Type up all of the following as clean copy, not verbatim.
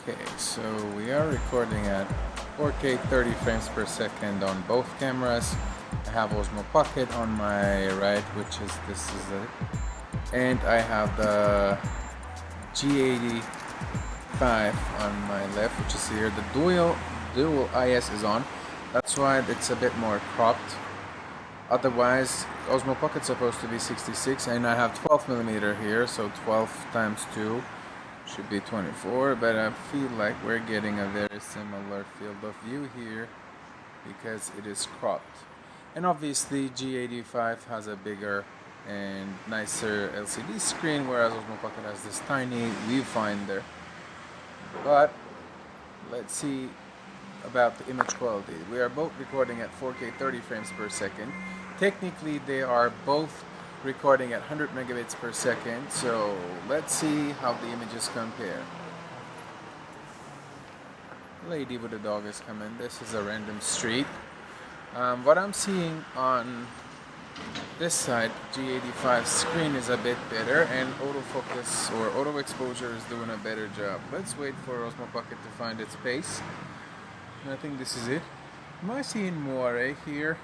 Okay, so we are recording at 4K 30 frames per second on both cameras. I have Osmo Pocket on my right, which is this is it, and I have the G85 on my left, which is here. The dual IS is on. That's why it's a bit more cropped. Otherwise, Osmo Pocket's supposed to be 66, and I have 12mm here, so 12 times 2 should be 24, but I feel like we're getting a very similar field of view here because it is cropped. And obviously G85 has a bigger and nicer LCD screen, whereas Osmo Pocket has this tiny viewfinder. But let's see about the image quality. We are both recording at 4K 30 frames per second. Technically they are both recording at 100 megabits per second, so let's see how the images compare. Lady with a dog is coming. This is a random street. What I'm seeing on this side, G85 screen is a bit better, and autofocus or auto exposure is doing a better job. Let's wait for Osmo Pocket to find its pace. I think this is it. Am I seeing Moire here?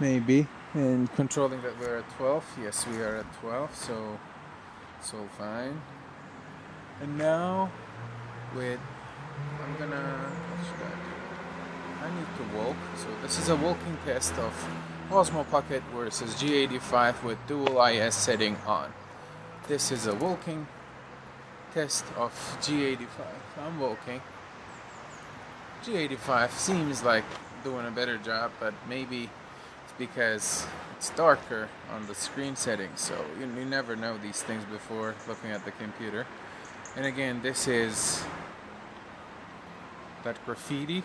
Maybe. And controlling that we're at 12. Yes, we are at 12, so it's all fine. And now with I'm gonna what should I do? I need to walk. So this is a walking test of Osmo Pocket versus G85 with dual IS setting on. This is a walking test of G85. I'm walking. G85 seems like doing a better job, but maybe because it's darker on the screen settings, so you never know these things before looking at the computer. And again, this is that graffiti.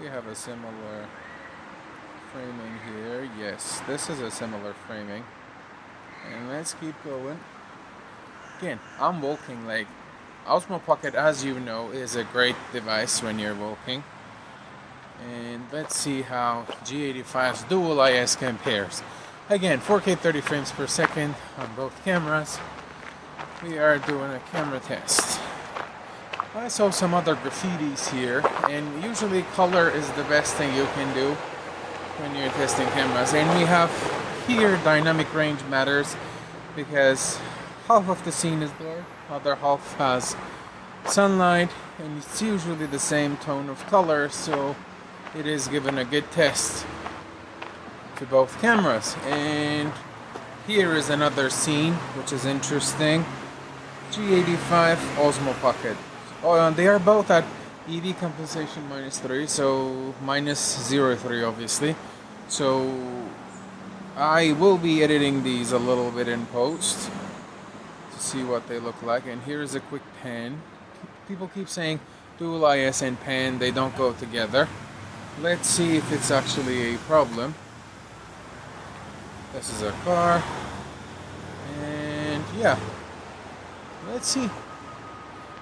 We have a similar framing here. Yes, this is a similar framing. And let's keep going. Again, I'm walking. Like Osmo Pocket, as you know, is a great device when you're walking. And let's see how G85's dual IS compares. Again, 4K 30 frames per second on both cameras. We are doing a camera test. I saw some other graffitis here, and usually color is the best thing you can do when you're testing cameras. And we have here dynamic range matters because half of the scene is dark, other half has sunlight, and it's usually the same tone of color, so it is given a good test to both cameras. And here is another scene which is interesting. G85, Osmo Pocket. Oh, they are both at EV compensation -3, so -0.3 obviously. So I will be editing these a little bit in post to see what they look like. And here is a quick pan. People keep saying dual IS and pan, they don't go together. Let's see if it's actually a problem. This is a car. And yeah. Let's see.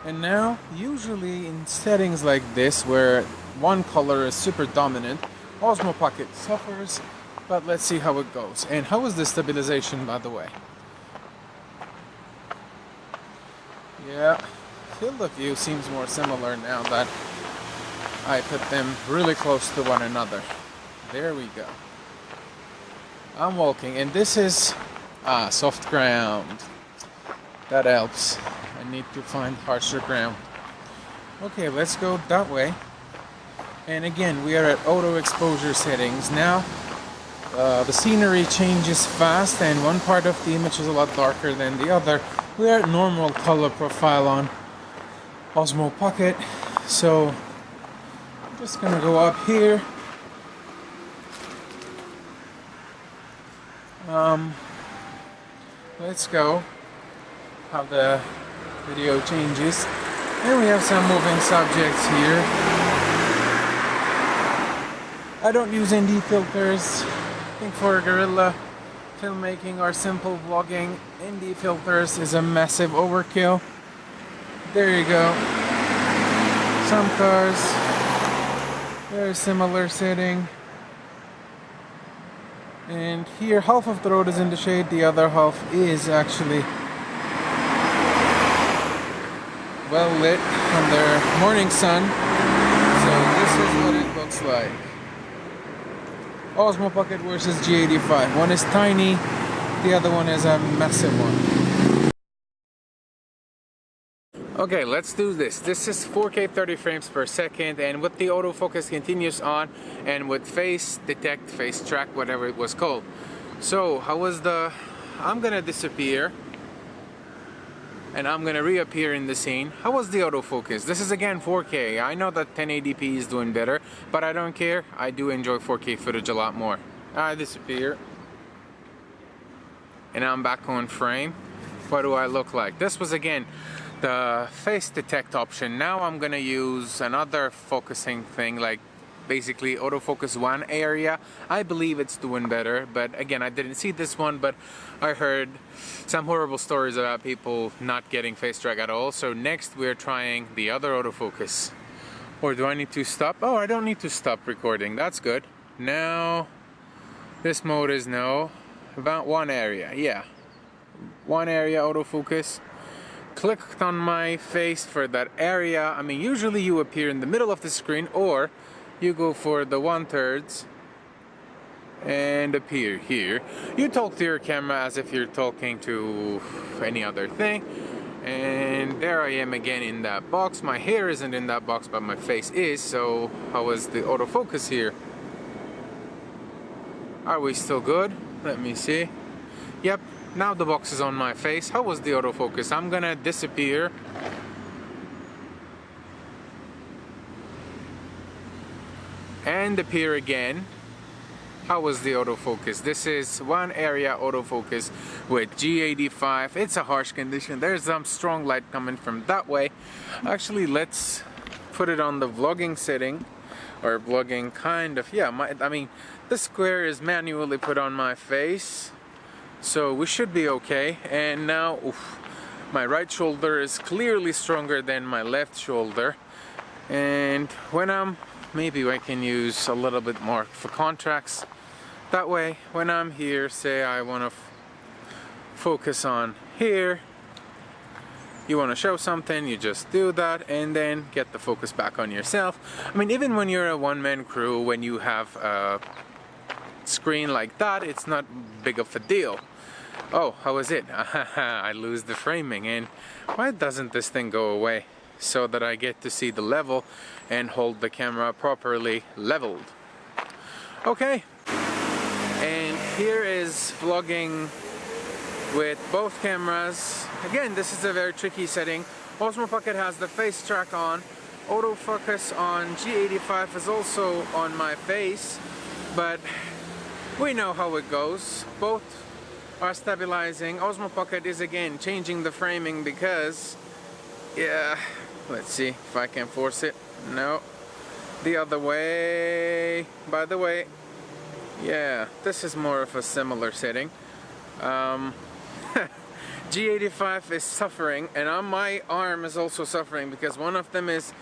And now, usually in settings like this, where one color is super dominant, Osmo Pocket suffers, but let's see how it goes. And how is the stabilization, by the way? Yeah, field of view seems more similar now that I put them really close to one another. There we go. I'm walking, and this is soft ground. That helps. I need to find harsher ground. Okay, let's go that way. And again, we are at auto exposure settings now. The scenery changes fast, and one part of the image is a lot darker than the other. We are at normal color profile on Osmo Pocket, so I'm just gonna go up here. Let's go. How the video changes. And we have some moving subjects here. I don't use ND filters. I think for guerrilla filmmaking or simple vlogging, ND filters is a massive overkill. There you go. Some cars, very similar setting. And here half of the road is in the shade, the other half is actually well lit under morning sun. So this is what it looks like. Osmo Pocket versus G85. One is tiny, the other one is a massive one. Okay, let's do this. This is 4K 30 frames per second, and with the autofocus continues on, and with face detect, face track, whatever it was called. So how was the... I'm gonna disappear and I'm gonna reappear in the scene. How was the autofocus? This is again 4K. I know that 1080p is doing better, but I don't care. I do enjoy 4K footage a lot more. I disappear and I'm back on frame. What do I look like? This was again the face detect option. Now I'm gonna use another focusing thing, like basically autofocus one area. I believe it's doing better, but again, I didn't see this one, but I heard some horrible stories about people not getting face track at all. So next we're trying the other autofocus. Or do I need to stop? Oh, I don't need to stop recording. That's good. Now this mode is no. About one area, yeah. One area autofocus. Clicked on my face for that area. I mean, usually you appear in the middle of the screen, or you go for the 1/3 and appear here. You talk to your camera as if you're talking to any other thing. And there I am again in that box. My hair isn't in that box, but my face is. So how was the autofocus here? Are we still good? Let me see. Yep, now the box is on my face. How was the autofocus? I'm gonna disappear. And appear again. How was the autofocus? This is one area autofocus with G85. It's a harsh condition. There's some strong light coming from that way. Actually, let's put it on the vlogging setting, or vlogging kind of. Yeah, I mean, the square is manually put on my face, so we should be okay. And now, oof, my right shoulder is clearly stronger than my left shoulder. And when I'm... maybe I can use a little bit more for contrast. That way, when I'm here, say I want to focus on here, you want to show something, you just do that and then get the focus back on yourself. I mean, even when you're a one-man crew, when you have a screen like that, it's not big of a deal. Oh, how is it? I lose the framing. And why doesn't this thing go away? So that I get to see the level and hold the camera properly leveled. Okay, and here is vlogging with both cameras. Again, this is a very tricky setting. Osmo Pocket has the face track on. Autofocus on G85 is also on my face, but we know how it goes. Both are stabilizing. Osmo Pocket is again changing the framing because, yeah, let's see if I can force it. No, the other way. By the way, yeah, this is more of a similar setting. G85 is suffering, and on my arm is also suffering because one of them is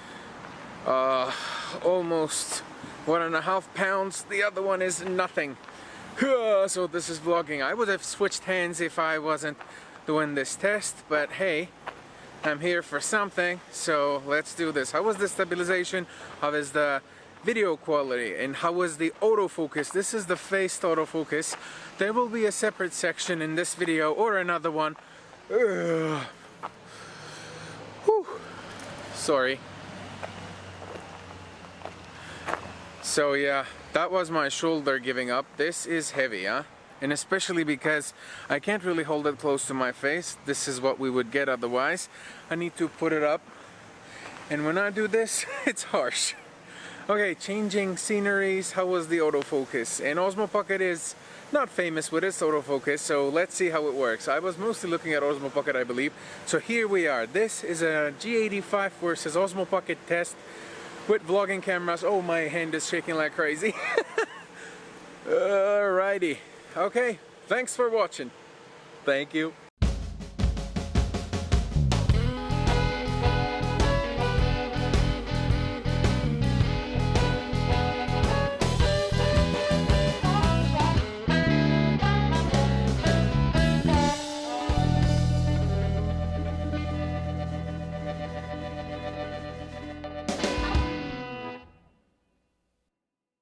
almost 1.5 pounds. The other one is nothing. So this is vlogging. I would have switched hands if I wasn't doing this test, but hey, I'm here for something, so let's do this. How was the stabilization? How is the video quality? And how was the autofocus? This is the phased autofocus. There will be a separate section in this video or another one. Whew. Sorry. So yeah, that was my shoulder giving up. This is heavy, huh? And especially because I can't really hold it close to my face. This is what we would get otherwise. I need to put it up. And when I do this, it's harsh. Okay, changing sceneries. How was the autofocus? And Osmo Pocket is not famous with its autofocus, so let's see how it works. I was mostly looking at Osmo Pocket, I believe. So here we are. This is a G85 versus Osmo Pocket test with vlogging cameras. Oh, my hand is shaking like crazy. Alrighty. Okay, thanks for watching. Thank you.